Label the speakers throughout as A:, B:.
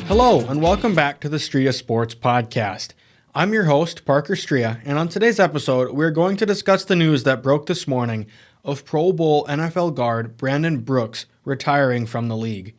A: Hello, and welcome back to the Striha Sports Podcast. I'm your host, Parker Striha, and on today's episode, we're going to discuss the news that broke this morning of Pro Bowl NFL guard Brandon Brooks retiring from the league.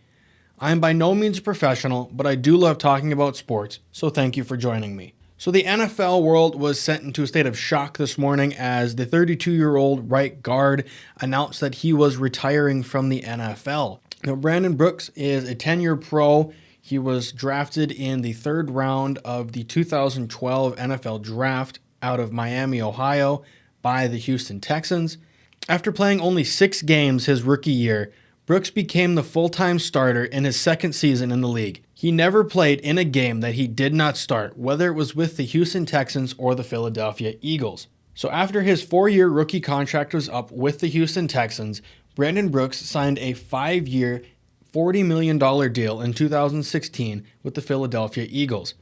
A: I am by no means a professional, but I do love talking about sports, so thank you for joining me. So the NFL world was sent into a state of shock this morning as the 32-year-old right guard announced that he was retiring from the NFL. Now, Brandon Brooks is a 10-year pro. He was drafted in the third round of the 2012 NFL Draft out of Miami, Ohio, by the Houston Texans. After playing only 6 games his rookie year, Brooks became the full-time starter in his second season in the league. He never played in a game that he did not start, whether it was with the Houston Texans or the Philadelphia Eagles. So after his 4-year rookie contract was up with the Houston Texans, Brandon Brooks signed a 5-year, $40 million deal in 2016 with the Philadelphia Eagles.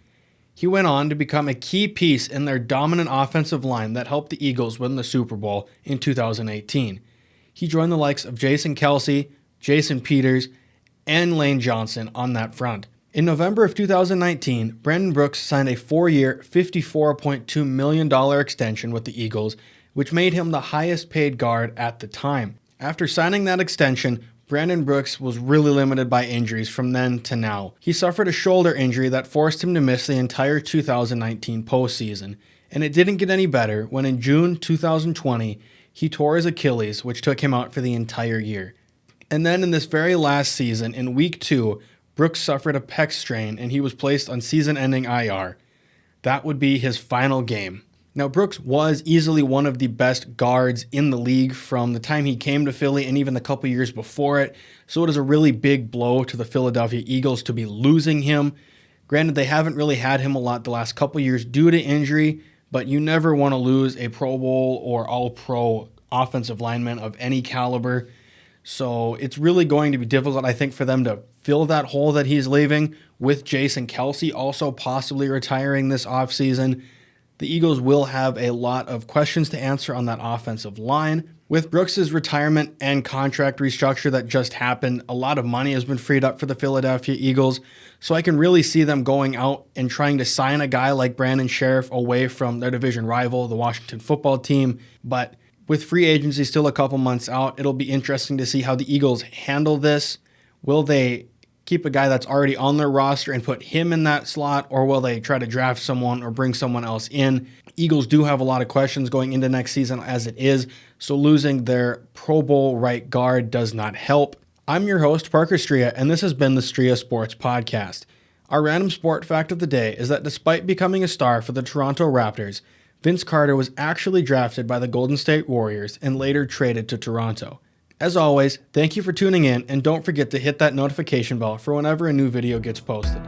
A: He went on to become a key piece in their dominant offensive line that helped the Eagles win the Super Bowl in 2018. He joined the likes of Jason Kelce, Jason Peters, and Lane Johnson on that front. In November of 2019, Brandon Brooks signed a 4-year, $54.2 million extension with the Eagles, which made him the highest paid guard at the time. After signing that extension, Brandon Brooks was really limited by injuries from then to now. He suffered a shoulder injury that forced him to miss the entire 2019 postseason, and it didn't get any better when in June 2020, he tore his Achilles, which took him out for the entire year. And then in this very last season, in Week 2, Brooks suffered a pec strain and he was placed on season-ending IR. That would be his final game. Now, Brooks was easily one of the best guards in the league from the time he came to Philly and even the couple years before it, so it is a really big blow to the Philadelphia Eagles to be losing him. Granted, they haven't really had him a lot the last couple years due to injury, but you never want to lose a Pro Bowl or All-Pro offensive lineman of any caliber. So it's really going to be difficult, I think, for them to fill that hole that he's leaving with Jason Kelce also possibly retiring this offseason. The Eagles will have a lot of questions to answer on that offensive line. With Brooks' retirement and contract restructure that just happened, a lot of money has been freed up for the Philadelphia Eagles. So I can really see them going out and trying to sign a guy like Brandon Sheriff away from their division rival, the Washington football team. But with free agency still a couple months out, it'll be interesting to see how the Eagles handle this. Will they keep a guy that's already on their roster and put him in that slot, or will they try to draft someone or bring someone else in? Eagles do have a lot of questions going into next season as it is, so losing their Pro Bowl right guard does not help. I'm your host, Parker Striha, and this has been the Striha Sports Podcast. Our random sport fact of the day is that despite becoming a star for the Toronto Raptors, Vince Carter was actually drafted by the Golden State Warriors and later traded to Toronto. As always, thank you for tuning in, and don't forget to hit that notification bell for whenever a new video gets posted.